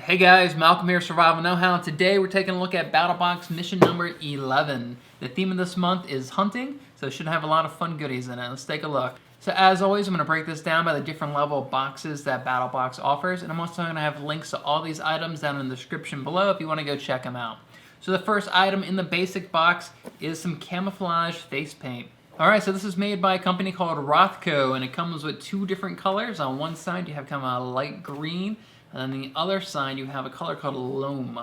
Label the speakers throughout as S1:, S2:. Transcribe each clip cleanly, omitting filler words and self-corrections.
S1: Hey guys, Malcolm here, Survival Know-How, and today we're taking a look at BattlBox mission number 11. The theme of this month is hunting, so it should have a lot of fun goodies in it. Let's take a look. So as always, I'm going to break this down by the different level of boxes that BattlBox offers, and I'm also going to have links to all these items down in the description below if you want to go check them out. So the first item in the basic box is some camouflage face paint. Alright, so this is made by a company called Rothco, and it comes with two different colors. On one side you have kind of a light green, and on the other side you have a color called loam.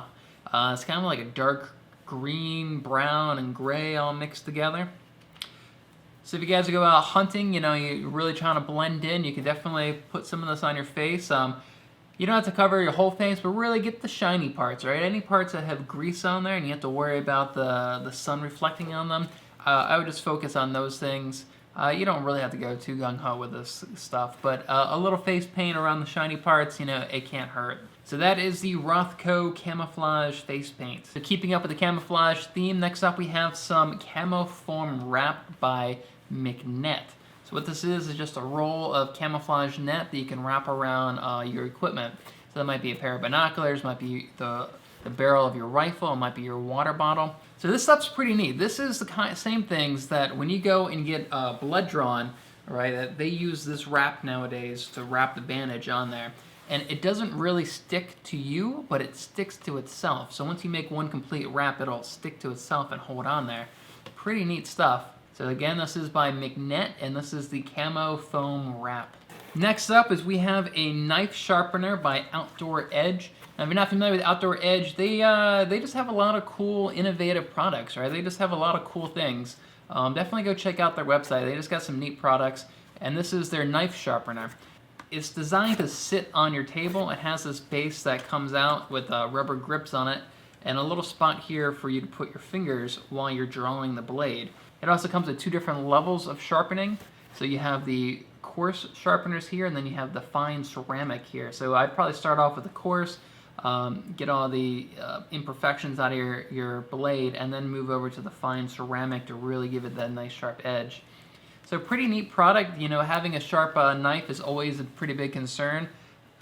S1: It's kind of like a dark green, brown, and gray all mixed together. So if you guys go out hunting, you know, you're really trying to blend in, you can definitely put some of this on your face. You don't have to cover your whole face, but really get the shiny parts, right? Any parts that have grease on there and you have to worry about the sun reflecting on them, I would just focus on those things. You don't really have to go too gung-ho with this stuff, but a little face paint around the shiny parts, you know, it can't hurt. So that is the Rothco camouflage face paint. So keeping up with the camouflage theme, next up we have some camo foam wrap by McNett. So what this is just a roll of camouflage net that you can wrap around your equipment. So that might be a pair of binoculars, might be the barrel of your rifle, it might be your water bottle. So this stuff's pretty neat. This is the same things that when you go and get blood drawn, right, that they use this wrap nowadays to wrap the bandage on there. And it doesn't really stick to you, but it sticks to itself. So once you make one complete wrap, it'll stick to itself and hold on there. Pretty neat stuff. So again, this is by McNett, and this is the camo foam wrap. Next up is we have a knife sharpener by Outdoor Edge. Now, if you're not familiar with Outdoor Edge, they just have a lot of cool, innovative products, right? They just have a lot of cool things. Definitely go check out their website. They just got some neat products, and this is their knife sharpener. It's designed to sit on your table. It has this base that comes out with rubber grips on it, and a little spot here for you to put your fingers while you're drawing the blade. It also comes with two different levels of sharpening. So you have the coarse sharpeners here, and then you have the fine ceramic here. So I'd probably start off with the coarse, get all the imperfections out of your blade, and then move over to the fine ceramic to really give it that nice sharp edge. So pretty neat product. You know, having a sharp knife is always a pretty big concern,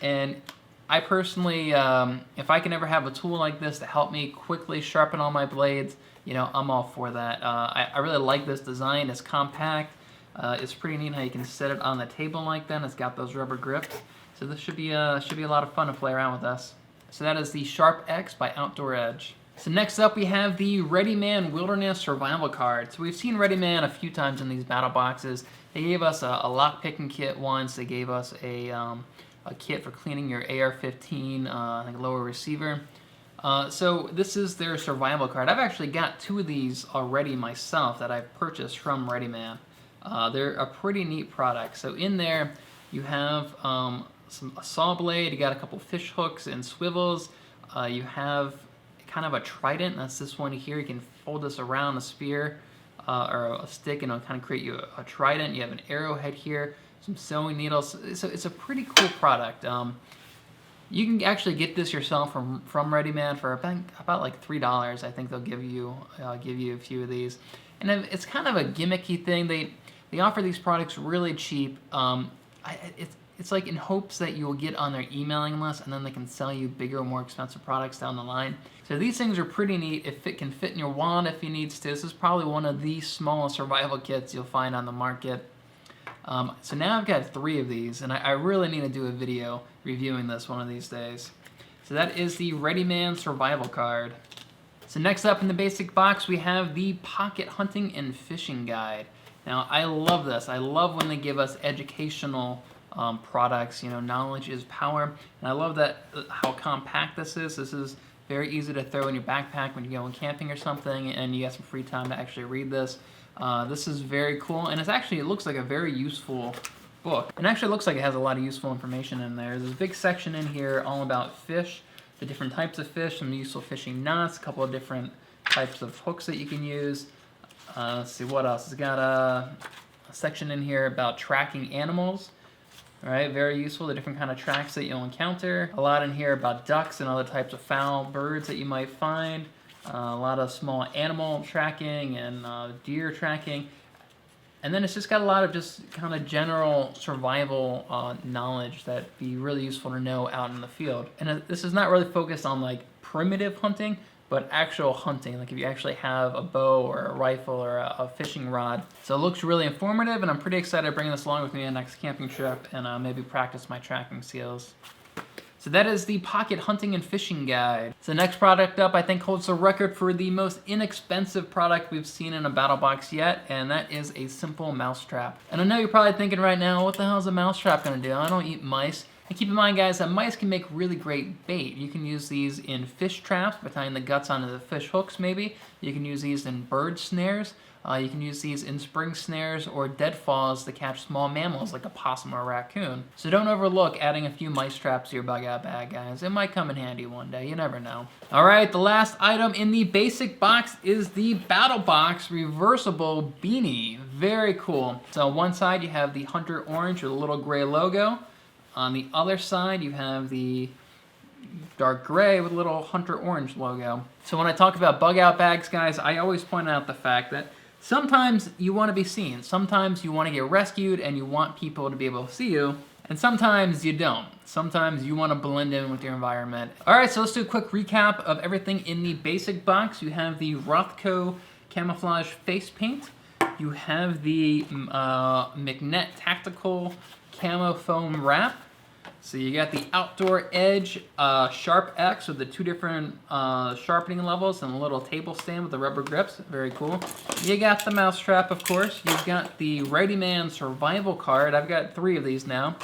S1: and I personally, if I can ever have a tool like this to help me quickly sharpen all my blades, you know, I'm all for that. I really like this design. It's compact. It's pretty neat how you can set it on the table like that. It's got those rubber grips. So this should be a lot of fun to play around with this. So that is the Sharp X by Outdoor Edge. So next up we have the ReadyMan Wilderness Survival card. So we've seen ReadyMan a few times in these battle boxes. They gave us a lock picking kit once. They gave us a kit for cleaning your AR-15 I think lower receiver. So this is their survival card. I've actually got two of these already myself that I've purchased from ReadyMan. They're a pretty neat product. So in there you have a saw blade, you got a couple fish hooks and swivels, you have kind of a trident, that's this one here. You can fold this around a spear or a stick and it'll kind of create you a trident. You have an arrowhead here, some sewing needles. So it's a pretty cool product. You can actually get this yourself from ReadyMan for about like $3. I think they'll give you a few of these. And then it's kind of a gimmicky thing. They offer these products really cheap. It's like in hopes that you will get on their emailing list and then they can sell you bigger, more expensive products down the line. So these things are pretty neat. It can fit in your wallet if you need to. This is probably one of the smallest survival kits you'll find on the market. So now I've got 3 of these, and I really need to do a video reviewing this one of these days. So that is the ReadyMan Survival card. So next up in the basic box, we have the Pocket Hunting and Fishing Guide. Now, I love this. I love when they give us educational products. You know, knowledge is power. And I love that how compact this is. This is very easy to throw in your backpack when you're going camping or something, and you got some free time to actually read this. This is very cool, and it looks like a very useful book. It actually looks like it has a lot of useful information in there. There's a big section in here all about fish, the different types of fish, some useful fishing knots, a couple of different types of hooks that you can use. Let's see what else. It's got a section in here about tracking animals. All right, very useful, the different kind of tracks that you'll encounter. A lot in here about ducks and other types of fowl birds that you might find. A lot of small animal tracking and deer tracking. And then it's just got a lot of just kind of general survival knowledge that'd be really useful to know out in the field. And this is not really focused on like primitive hunting, but actual hunting, like if you actually have a bow or a rifle or a fishing rod. So it looks really informative, and I'm pretty excited to bring this along with me on the next camping trip and maybe practice my tracking skills. So that is the Pocket Hunting and Fishing Guide. So the next product up I think holds the record for the most inexpensive product we've seen in a BattlBox yet, and that is a simple mousetrap. And I know you're probably thinking right now, what the hell is a mousetrap gonna do? I don't eat mice. And keep in mind, guys, that mice can make really great bait. You can use these in fish traps by tying the guts onto the fish hooks, maybe. You can use these in bird snares. You can use these in spring snares or deadfalls to catch small mammals like a possum or a raccoon. So don't overlook adding a few mice traps to your bug out bag, guys. It might come in handy one day, you never know. All right, the last item in the basic box is the BattlBox Reversible Beanie. Very cool. So on one side you have the Hunter Orange with a little gray logo. On the other side you have the dark gray with a little Hunter Orange logo. So when I talk about bug out bags, guys, I always point out the fact that sometimes you want to be seen. Sometimes you want to get rescued and you want people to be able to see you. And sometimes you don't. Sometimes you want to blend in with your environment. All right, so let's do a quick recap of everything in the basic box. You have the Rothco camouflage face paint. You have the McNett tactical camo foam wrap. So you got the Outdoor Edge Sharp X with the two different sharpening levels and a little table stand with the rubber grips. Very cool. You got the mousetrap, of course. You've got the ReadyMan Survival card. I've got 3 of these now.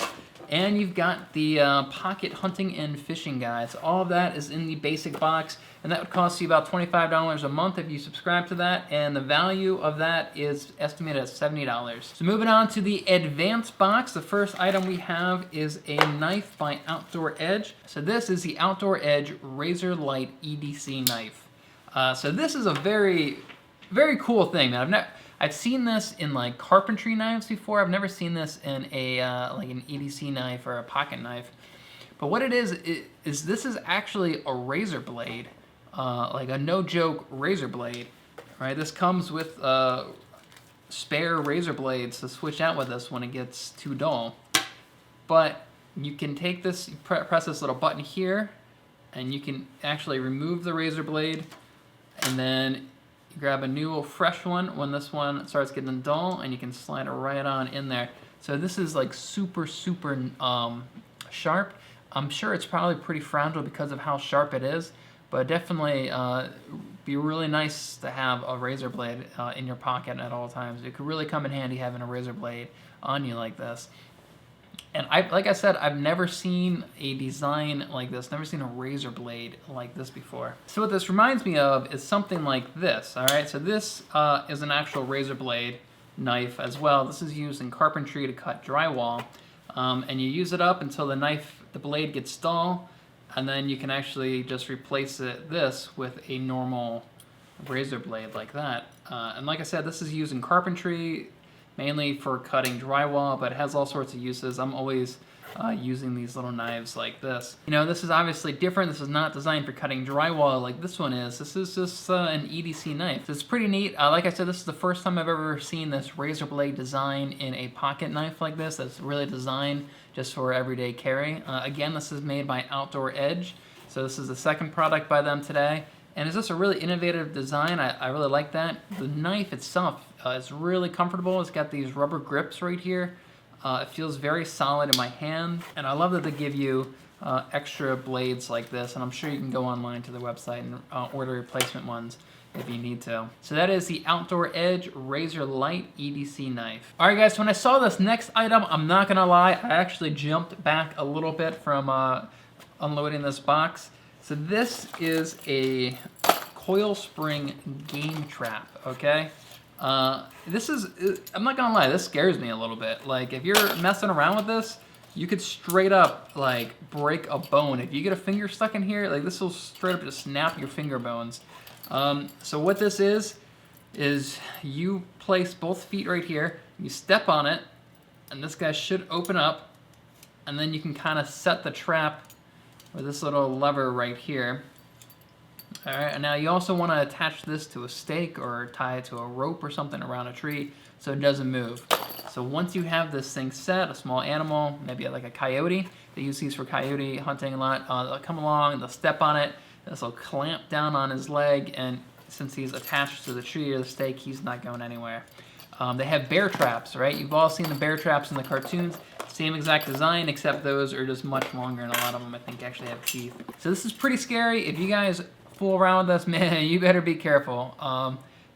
S1: And you've got the Pocket Hunting and Fishing Guides. All of that is in the basic box, and that would cost you about $25 a month if you subscribe to that, and the value of that is estimated at $70. So moving on to the advanced box, the first item we have is a knife by Outdoor Edge. So this is the Outdoor Edge Razor Lite EDC knife. So this is a very, very cool thing, man. I've seen this in like carpentry knives before. I've never seen this in a like an EDC knife or a pocket knife. But what it is this is actually a razor blade, like a no joke razor blade, right? This comes with spare razor blades to switch out with this when it gets too dull. But you can take this, you press this little button here, and you can actually remove the razor blade, and then you grab a new fresh one when this one starts getting dull, and you can slide it right on in there. So this is like super, super sharp. I'm sure it's probably pretty fragile because of how sharp it is, but definitely be really nice to have a razor blade in your pocket at all times. It could really come in handy having a razor blade on you like this. And like I said, I've never seen a design like this, never seen a razor blade like this before. So what this reminds me of is something like this, all right? So this is an actual razor blade knife as well. This is used in carpentry to cut drywall. And you use it up until the blade gets dull, and then you can actually just replace this with a normal razor blade like that. And like I said, this is used in carpentry, mainly for cutting drywall, but it has all sorts of uses. I'm always using these little knives like this. You know, this is obviously different. This is not designed for cutting drywall like this one is. This is just an EDC knife. So it's pretty neat. Like I said, this is the first time I've ever seen this razor blade design in a pocket knife like this. That's really designed just for everyday carry. Again, this is made by Outdoor Edge. So this is the second product by them today. And it's just a really innovative design. I really like that. The knife itself is really comfortable. It's got these rubber grips right here. It feels very solid in my hand. And I love that they give you extra blades like this. And I'm sure you can go online to the website and order replacement ones if you need to. So that is the Outdoor Edge Razor Lite EDC knife. All right, guys, so when I saw this next item, I'm not gonna lie, I actually jumped back a little bit from unloading this box. So this is a coil spring game trap, okay? This is, I'm not gonna lie, this scares me a little bit. Like, if you're messing around with this, you could straight up, like, break a bone. If you get a finger stuck in here, like, this will straight up just snap your finger bones. So what this is you place both feet right here, you step on it, and this guy should open up, and then you can kind of set the trap with this little lever right here. All right, and now you also want to attach this to a stake or tie it to a rope or something around a tree so it doesn't move. So once you have this thing set, a small animal, maybe like a coyote, they use these for coyote hunting a lot, they'll come along, they'll step on it, this will clamp down on his leg, and since he's attached to the tree or the stake, he's not going anywhere. They have bear traps, right? You've all seen the bear traps in the cartoons. Same exact design, except those are just much longer, and a lot of them, I think, actually have teeth. So this is pretty scary. If you guys fool around with this, man, you better be careful.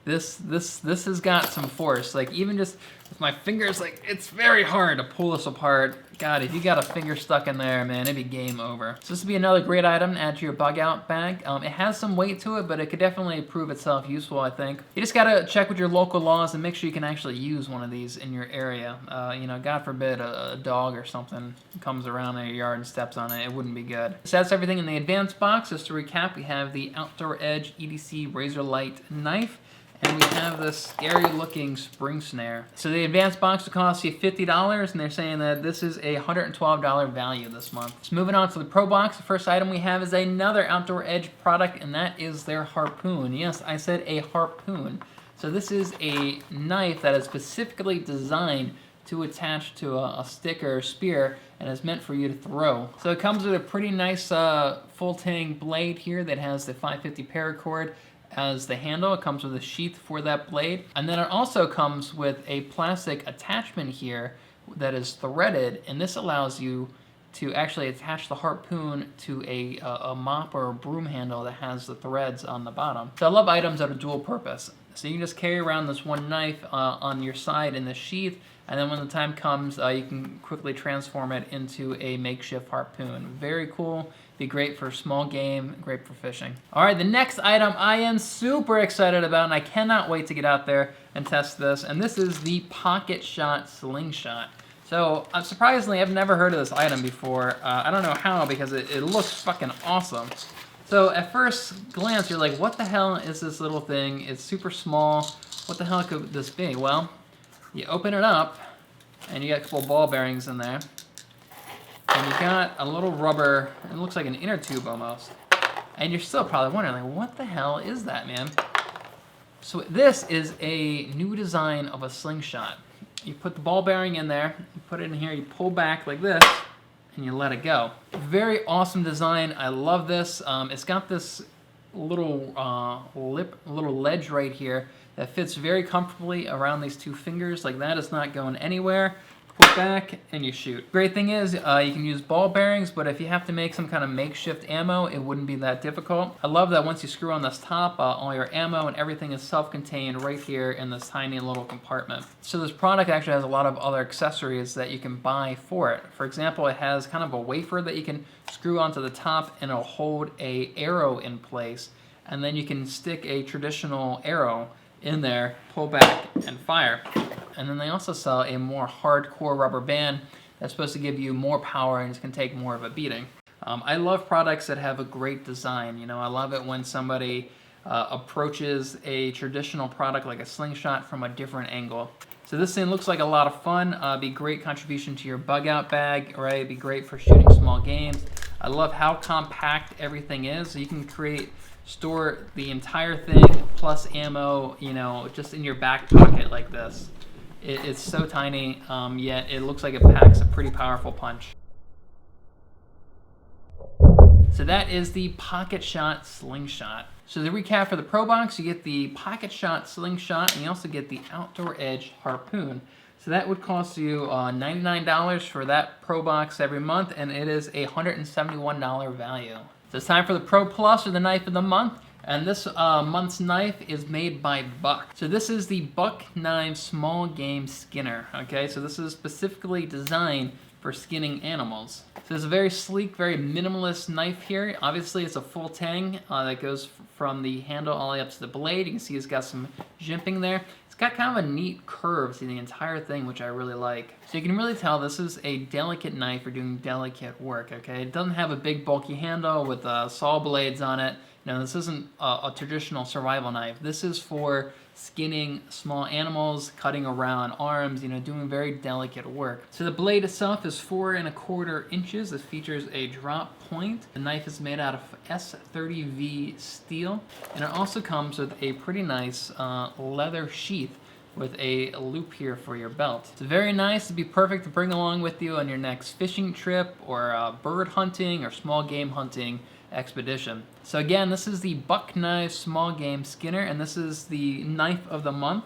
S1: This has got some force. Like, even just with my fingers, like, it's very hard to pull this apart. God, if you got a finger stuck in there, man, it'd be game over. So this would be another great item to add to your bug out bag. It has some weight to it, but it could definitely prove itself useful, I think. You just gotta check with your local laws and make sure you can actually use one of these in your area. You know, God forbid a dog or something comes around in your yard and steps on it, it wouldn't be good. So that's everything in the advanced box. Just to recap, we have the Outdoor Edge EDC Razor Lite knife, and we have this scary looking spring snare. So the advanced box will cost you $50, and they're saying that this is a $112 value this month. So moving on to the Pro Box, the first item we have is another Outdoor Edge product, and that is their Harpoon. Yes, I said a Harpoon. So this is a knife that is specifically designed to attach to a stick or a spear, and is meant for you to throw. So it comes with a pretty nice full tang blade here that has the 550 paracord as the handle. It comes with a sheath for that blade, and then it also comes with a plastic attachment here that is threaded, and this allows you to actually attach the Harpoon to a mop or a broom handle that has the threads on the bottom. So I love items that are dual purpose. So you can just carry around this one knife on your side in the sheath, and then when the time comes, you can quickly transform it into a makeshift harpoon. Very cool. Be great for small game, great for fishing. All right, the next item I am super excited about, and I cannot wait to get out there and test this, and this is the Pocket Shot Slingshot. So, surprisingly, I've never heard of this item before. I don't know how, because it looks fucking awesome. So, at first glance, you're like, what the hell is this little thing? It's super small. What the hell could this be? Well, you open it up, and you got a couple ball bearings in there. And you got a little rubber, it looks like an inner tube almost. And you're still probably wondering, like, what the hell is that, man? So this is a new design of a slingshot. You put the ball bearing in there, you put it in here, you pull back like this, and you let it go. Very awesome design, I love this. It's got this little little ledge right here that fits very comfortably around these two fingers. Like, that is not going anywhere. Pull back and you shoot. Great thing is you can use ball bearings, but if you have to make some kind of makeshift ammo, it wouldn't be that difficult. I love that once you screw on this top, all your ammo and everything is self-contained right here in this tiny little compartment. So this product actually has a lot of other accessories that you can buy for it. For example, it has kind of a wafer that you can screw onto the top, and it'll hold an arrow in place, and then you can stick a traditional arrow in there, pull back, and fire. And then they also sell a more hardcore rubber band that's supposed to give you more power and can take more of a beating. I love products that have a great design. You know, I love it when somebody approaches a traditional product like a slingshot from a different angle. So this thing looks like a lot of fun. Be great contribution to your bug out bag, right? Be great for shooting small games. I love how compact everything is. So you can store the entire thing plus ammo, you know, just in your back pocket like this. It's so tiny, yet it looks like it packs a pretty powerful punch. So that is the Pocket Shot Slingshot. So the recap for the Pro Box, you get the Pocket Shot Slingshot, and you also get the Outdoor Edge Harpoon. So that would cost you $99 for that Pro Box every month, and it is a $171 value. So it's time for the Pro Plus, or the knife of the month. And this month's knife is made by Buck. So this is the Buck Knives Small Game Skinner, okay? So this is specifically designed for skinning animals. So it's a very sleek, very minimalist knife here. Obviously it's a full tang that goes from the handle all the way up to the blade. You can see it's got some jimping there. It's got kind of a neat curve to the entire thing, which I really like. So you can really tell this is a delicate knife for doing delicate work, okay? It doesn't have a big bulky handle with saw blades on it. Now, this isn't a traditional survival knife. This is for skinning small animals, cutting around arms, doing very delicate work. So the blade itself is 4 1/4 inches. It features a drop point. The knife is made out of S30V steel, and it also comes with a pretty nice leather sheath with a loop here for your belt. It's very nice. It'd be perfect to bring along with you on your next fishing trip or bird hunting or small game hunting expedition. So again, this is the Buck Knife Small Game Skinner, and this is the knife of the month.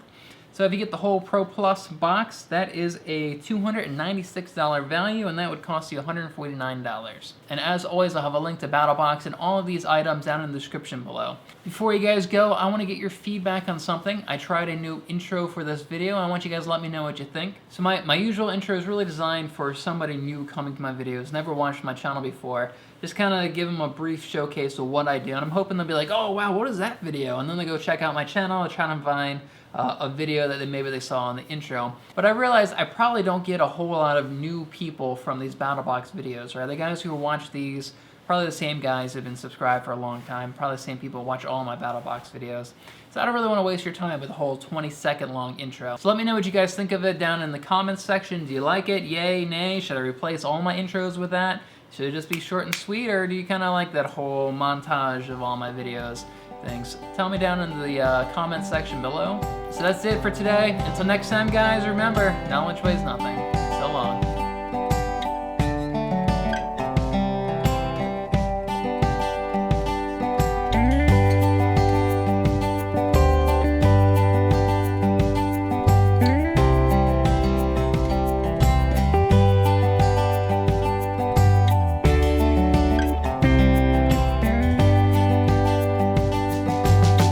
S1: So if you get the whole Pro Plus box, that is a $296 value, and that would cost you $149. And as always, I'll have a link to BattlBox and all of these items down in the description below. Before you guys go, I want to get your feedback on something. I tried a new intro for this video. I want you guys to let me know what you think. So my usual intro is really designed for somebody new coming to my videos, never watched my channel before. Just kind of give them a brief showcase of what I do, and I'm hoping they'll be like, oh wow, what is that video? And then they go check out my channel and try to find a video that maybe they saw in the intro. But I realized I probably don't get a whole lot of new people from these BattlBox videos, right? The guys who watch these, probably the same guys who've been subscribed for a long time, probably the same people who watch all my BattlBox videos. So I don't really want to waste your time with a whole 20-second long intro. So let me know what you guys think of it down in the comments section. Do you like it? Yay, nay? Should I replace all my intros with that? Should it just be short and sweet, or do you kind of like that whole montage of all my videos? Things. Tell me down in the comments section below. So that's it for today. Until next time, guys, remember, knowledge weighs nothing. So long.